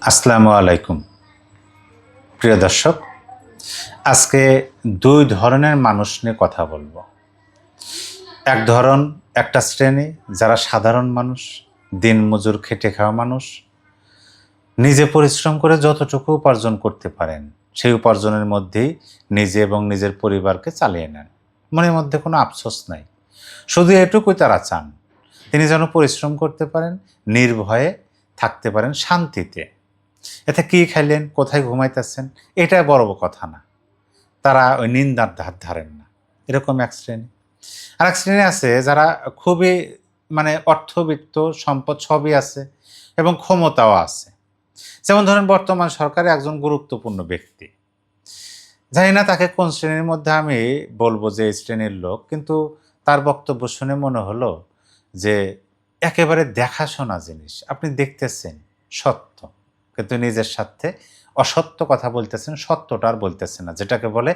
আসসালামু আলাইকুম প্রিয় দর্শক, আজকে দুই ধরনের মানুষ নিয়ে কথা বলবো। একটা শ্রেণী যারা সাধারণ মানুষ, দিনমজুর খেটে খাওয়া মানুষ, নিজে পরিশ্রম করে যতটুকু উপার্জন করতে পারেন সেই উপার্জনের মধ্যেই নিজে এবং নিজের পরিবারকে চালিয়ে নেন। মনের মধ্যে কোনো আফসোস নাই, শুধু এটুকুই তারা চান তিনি যেন পরিশ্রম করতে পারেন, নির্ভয়ে থাকতে পারেন শান্তিতে। এতে কী খাইলেন, কোথায় ঘুমাইতেছেন, এটা বড় কথা না। তারা ওই নিন্দার ধার ধারেন না, এরকম এক শ্রেণী। আর এক শ্রেণী আছে যারা খুবই অর্থবিত্ত, সম্পদ সবই আছে এবং ক্ষমতাও আছে। যেমন ধরেন বর্তমান সরকারে একজন গুরুত্বপূর্ণ ব্যক্তি, জানি না তাকে কোন শ্রেণীর মধ্যে আমি বলবো যে এই শ্রেণীর লোক, কিন্তু তার বক্তব্য শুনে মনে হলো যে একেবারে দেখাশোনা জিনিস। আপনি দেখতেছেন সত্য, কিন্তু নিজের সাথে অসত্য কথা বলতেছেন, সত্যটা আর বলতেছেন না, যেটাকে বলে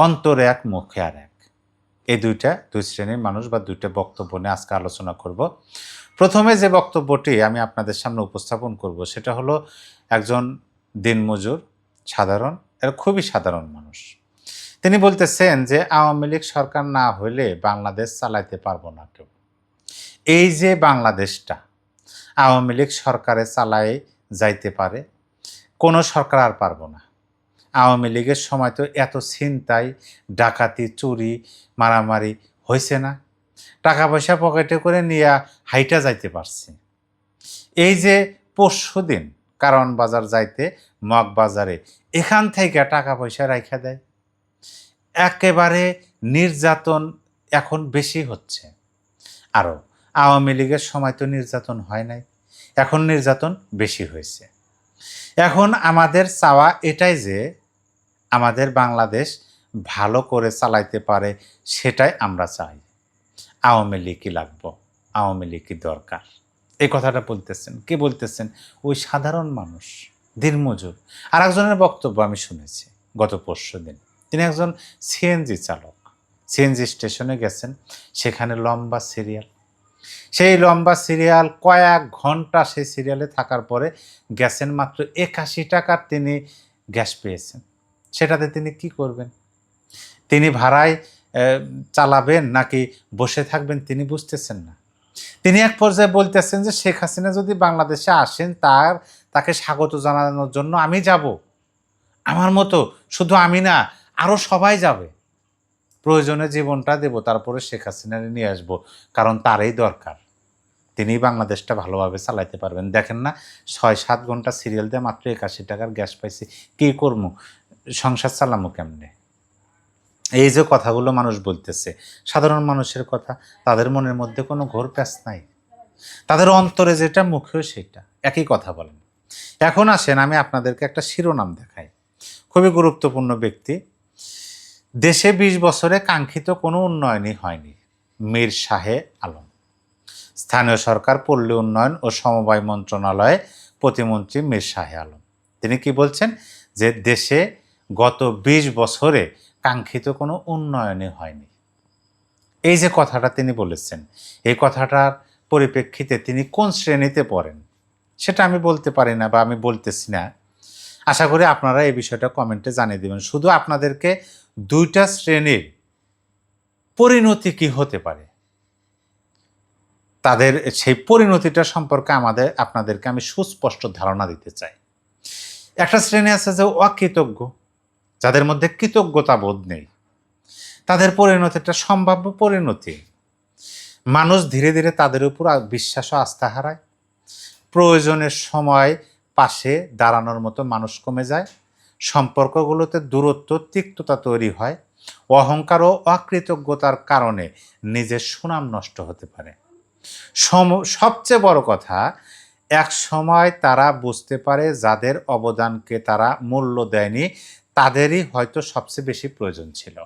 অন্তরে এক মুখে আর এক। এই দুই শ্রেণীর মানুষ বা দুইটা বক্তব্য নিয়ে আজকে আলোচনা করব। প্রথমে যে বক্তব্যটি আমি আপনাদের সামনে উপস্থাপন করব সেটা হলো একজন দিনমজুর, সাধারণ, এর খুবই সাধারণ মানুষ। তিনি বলতেছেন যে আওয়ামী লীগ সরকার না হইলে বাংলাদেশ চালাইতে পারবো না কেউ। এই যে বাংলাদেশটা আওয়ামী লীগ সরকারে চালায় যাইতে পারে, কোনো সরকার আর পারবো না। আওয়ামী লীগের সময় তো এত ছিনতাই, ডাকাতি, চুরি, মারামারি হয়েছে না? টাকা পয়সা পকেটে করে নিয়ে হাইটা যাইতে পারছি। এই যে পরশুদিন কারণ বাজার যাইতে মগবাজারে এখান থেকে টাকা পয়সা রাইখা দেয়। একেবারে নির্যাতন এখন বেশি হচ্ছে। আরও আওয়ামী লীগের সময় তো নির্যাতন হয় নাই, এখন নির্যাতন বেশি হয়েছে। এখন আমাদের চাওয়া এটাই যে আমাদের বাংলাদেশ ভালো করে চালাইতে পারে, সেটাই আমরা চাই। আওয়ামী লীগই লাগবো, আওয়ামী লীগই দরকার। এই কথাটা বলতেছেন কে? বলতেছেন ওই সাধারণ মানুষ, দিনমজুর। আর একজনের বক্তব্য আমি শুনেছি গত পরশুদিন। তিনি একজন সিএনজি চালক, সিএনজি স্টেশনে গেছেন, সেখানে লম্বা সিরিয়াল। সেই লম্বা সিরিয়াল কয়েক ঘন্টা সেই সিরিয়ালে থাকার পরে গ্যাসের মাত্র ৮১ টাকার তিনি গ্যাস পেয়েছেন। সেটাতে তিনি কি করবেন? তিনি ভাড়ায় চালাবেন নাকি বসে থাকবেন তিনি বুঝতেছেন না। তিনি এক পর্যায়ে বলতেছেন যে শেখ হাসিনা যদি বাংলাদেশে আসেন তাকে স্বাগত জানানোর জন্য আমি যাব, আমার মতো শুধু আমি না, আরও সবাই যাবে, প্রয়োজনে জীবনটা দেব, তারপরে শেখ হাসিনারে নিয়ে আসবো, কারণ তারই দরকার। তিনি বাংলাদেশটা ভালোভাবে চালাইতে পারবেন। দেখেন না, ৬-৭ ঘন্টা সিরিয়াল দিয়ে মাত্র ৮১ টাকার গ্যাস পাইছি, কী করবো, সংসার চালামো কেমনে? এই যে কথাগুলো মানুষ বলতেছে, সাধারণ মানুষের কথা, তাদের মনের মধ্যে কোনো ঘোর প্যাঁচ নাই, তাদের অন্তরে যেটা মুখেও সেটা একই কথা বলেন। এখন আসেন আমি আপনাদেরকে একটা শিরোনাম দেখাই। খুবই গুরুত্বপূর্ণ ব্যক্তি, দেশে ২০ বছরে কাঙ্ক্ষিত কোনো উন্নয়নই হয়নি, মীর শাহে আলম। স্থানীয় সরকার, পল্লী উন্নয়ন ও সমবায় মন্ত্রণালয়ে প্রতিমন্ত্রী মীর শাহে আলম। তিনি কি বলছেন? যে দেশে গত ২০ বছরে কাঙ্ক্ষিত কোনো উন্নয়নই হয়নি। এই যে কথাটা তিনি বলেছেন, এই কথাটার পরিপ্রেক্ষিতে তিনি কোন শ্রেণীতে পড়েন সেটা আমি বলতে পারি না বা আমি বলতেছি না। আশা করি আপনারা এই বিষয়টা কমেন্টে জানিয়ে দেবেন। শুধু আপনাদেরকে দুইটা শ্রেণীর পরিণতি কি হতে পারে, তাদের সেই পরিণতিটা সম্পর্কে আপনাদেরকে আমি সুস্পষ্ট ধারণা দিতে চাই। একটা শ্রেণী আছে যে অকৃতজ্ঞ, যাদের মধ্যে কৃতজ্ঞতা বোধ নেই, তাদের পরিণতিটা সম্ভাব্য পরিণতি। মানুষ ধীরে ধীরে তাদের উপর বিশ্বাস ও আস্থা হারায়, প্রয়োজনের সময় পাশে দাঁড়ানোর মতো মানুষ কমে যায়, সম্পর্কগুলোতে দূরত্ব, তিক্ততা তৈরি হয়, অহংকার ও অকৃতজ্ঞতার কারণে নিজের সুনাম নষ্ট হতে পারে। সবচেয়ে বড় কথা, এক সময় তারা বুঝতে পারে যাদের অবদানকে তারা মূল্য দেয়নি তাদেরই হয়তো সবচেয়ে বেশি প্রয়োজন ছিল।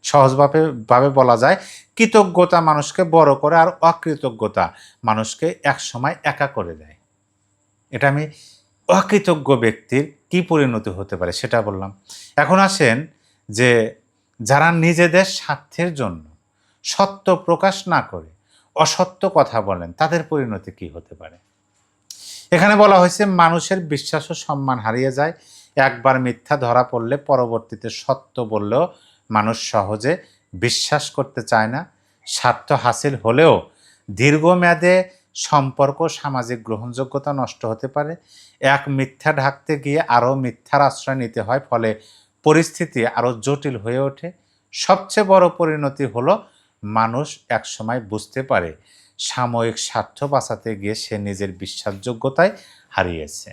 সহজভাবে বলা যায়, কৃতজ্ঞতা মানুষকে বড় করে আর অকৃতজ্ঞতা মানুষকে এক সময় একা করে দেয়। এটা আমি অকৃতজ্ঞ ব্যক্তির কি পরিণতি হতে পারে সেটা বললাম। এখন আসেন যে যারা নিজেদের স্বার্থের জন্য সত্য প্রকাশ না করে অসত্য কথা বলেন, তাদের পরিণতি কি হতে পারে? এখানে বলা হয়েছে মানুষের বিশ্বাস ও সম্মান হারিয়ে যায়। একবার মিথ্যা ধরা পড়লে পরবর্তীতে সত্য বললেও মানুষ সহজে বিশ্বাস করতে চায় না। স্বার্থ হাসিল হলেও দীর্ঘমেয়াদে সম্পর্ক সামাজিক গ্রহণযোগ্যতা নষ্ট হতে পারে। এক মিথ্যা ঢাকতে গিয়ে আরও মিথ্যার আশ্রয় নিতে হয়, ফলে পরিস্থিতি আরও জটিল হয়ে ওঠে। সবচেয়ে বড় পরিণতি হলো মানুষ একসময় বুঝতে পারে সাময়িক স্বার্থ বাঁচাতে গিয়ে সে নিজের বিশ্বাসযোগ্যতায় হারিয়েছে।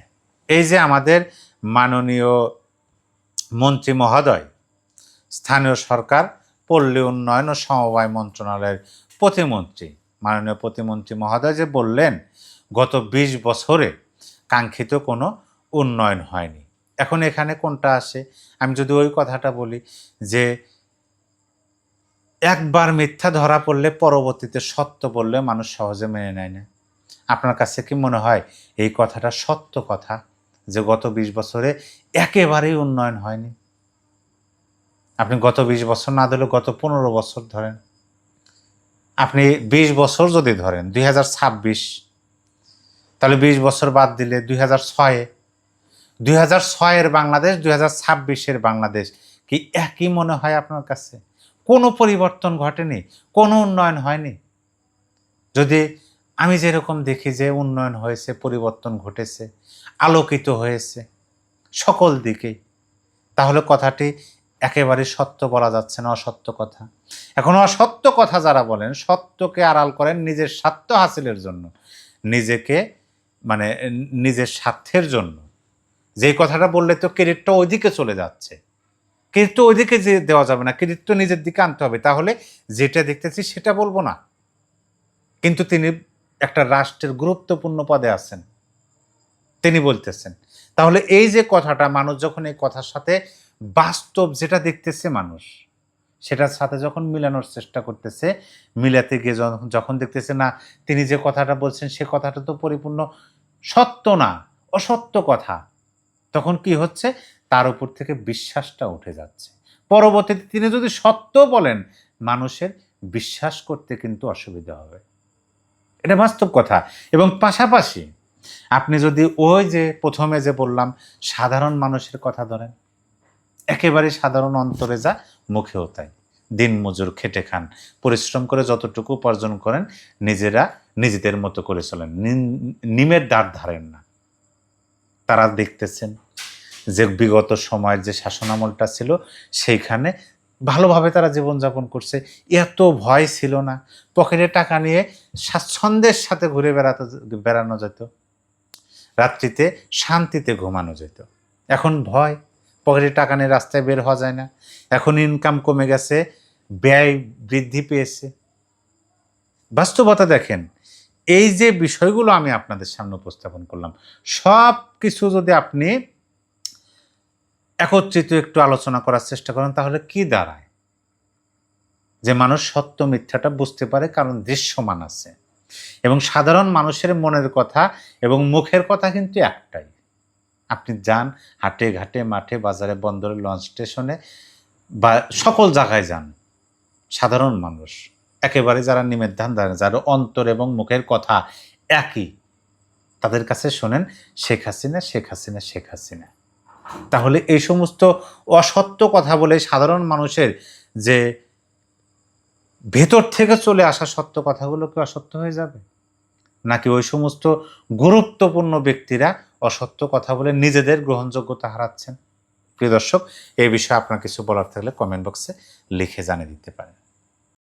এই যে আমাদের মাননীয় মন্ত্রী মহোদয়, স্থানীয় সরকার, পল্লী উন্নয়ন ও সমবায় মন্ত্রণালয়ের প্রতিমন্ত্রী, মাননীয় প্রতিমন্ত্রী মহোদয় যে বললেন গত 20 বছরে কাঙ্ক্ষিত কোনো উন্নয়ন হয়নি। এখন এখানে কোনটা আসে? আমি যদি ওই কথাটা বলি যে একবার মিথ্যা ধরা পড়লে পরবর্তীতে সত্য বললে মানুষ সহজে মেনে নেয় না। আপনার কাছে কি মনে হয় এই কথাটা সত্য কথা যে গত 20 বছরে একেবারেই উন্নয়ন হয়নি? আপনি গত 20 বছর না দিলেও গত 15 বছর ধরেন, আপনি 20 বছর যদি ধরেন 2026, তাহলে 20 বছর বাদ দিলে 2006 বাংলাদেশ 2026 বাংলাদেশ কি একই মনে হয় আপনার কাছে? কোনো পরিবর্তন ঘটেনি, কোনো উন্নয়ন হয়নি। যদি আমি যেরকম দেখি যে উন্নয়ন হয়েছে, পরিবর্তন ঘটেছে, আলোকিত হয়েছে সকল দিকেই, তাহলে কথাটি একেবারে সত্য বলা যাচ্ছে না, অসত্য কথা। এখন অসত্য কথা যারা বলেন, সত্যকে আড়াল করেন নিজের স্বার্থ হাসিলের জন্য, নিজেকে মানে নিজের স্বার্থের জন্য, যেই কথাটা বললে তো ক্রেডিটটা ওইদিকে চলে যাচ্ছে। ক্রেডিট তো ওইদিকে যে দেওয়া যাবে না, ক্রেডিট তো নিজের দিকে আনতে হবে। তাহলে যেটা দেখতেছি সেটা বলবো না, কিন্তু তিনি একটা রাষ্ট্রের গুরুত্বপূর্ণ পদে আছেন, তিনি বলতেছেন। তাহলে এই যে কথাটা, মানুষ যখন এই কথার সাথে বাস্তব যেটা দেখতেছে মানুষ, সেটার সাথে যখন মিলানোর চেষ্টা করতেছে, মিলাতে গিয়ে যখন দেখতেছে না তিনি যে কথাটা বলছেন সে কথাটা তো পরিপূর্ণ সত্য না, অসত্য কথা, তখন কি হচ্ছে? তার উপর থেকে বিশ্বাসটা উঠে যাচ্ছে। পরবর্তীতে তিনি যদি সত্য বলেন, মানুষের বিশ্বাস করতে কিন্তু অসুবিধা হবে। এটা বাস্তব কথা। এবং পাশাপাশি আপনি যদি ওই যে প্রথমে যে বললাম সাধারণ মানুষের কথা ধরেন, একেবারে সাধারণ অন্তরে যা মুখেও তাই, দিন মজুর খেটে খান, পরিশ্রম করে যতটুকু উপার্জন করেন নিজেরা নিজেদের মতো করে চলেন, নিমের দাঁড় ধারেন না। তারা দেখতেছেন যে বিগত সময়ের যে শাসনামলটা ছিল সেইখানে ভালোভাবে তারা জীবনযাপন করছে, এত ভয় ছিল না, পকেটে টাকা নিয়ে স্বাচ্ছন্দ্যের সাথে ঘুরে বেড়ানো যেত, রাত্রিতে শান্তিতে ঘুমানো যেত। এখন ভয়, পকেটে টাকা নিয়ে রাস্তায় বের হওয়া যায় না। এখন ইনকাম কমে গেছে, ব্যয় বৃদ্ধি পেয়েছে। বাস্তবতা দেখেন, এই যে বিষয়গুলো আমি আপনাদের সামনে উপস্থাপন করলাম, সব কিছু যদি আপনি একত্রিত একটু আলোচনা করার চেষ্টা করেন, তাহলে কি দাঁড়ায়? যে মানুষ সত্য মিথ্যাটা বুঝতে পারে, কারণ দৃশ্যমান আছে। এবং সাধারণ মানুষের মনের কথা এবং মুখের কথা কিন্তু একটাই। আপনি যান হাটে ঘাটে, মাঠে, বাজারে, বন্দরে, লঞ্চ স্টেশনে বা সকল জায়গায় যান, সাধারণ মানুষ একেবারে যারা নিমের ধান ধারে, যারা অন্তর এবং মুখের কথা একই, তাদের কাছে শোনেন শেখ হাসিনা, শেখ হাসিনা, শেখ হাসিনা। তাহলে এই সমস্ত অসত্য কথা বলে সাধারণ মানুষের যে ভেতর থেকে চলে আসা সত্য কথাগুলো কি অসত্য হয়ে যাবে? নাকি ওই সমস্ত গুরুত্বপূর্ণ ব্যক্তিরা অসত্য কথা বলে নিজেদের গ্রহণযোগ্যতা হারাচ্ছেন? প্রিয় দর্শক, এই বিষয়ে আপনার কিছু বলার থাকলে কমেন্ট বক্সে লিখে জানিয়ে দিতে পারেন।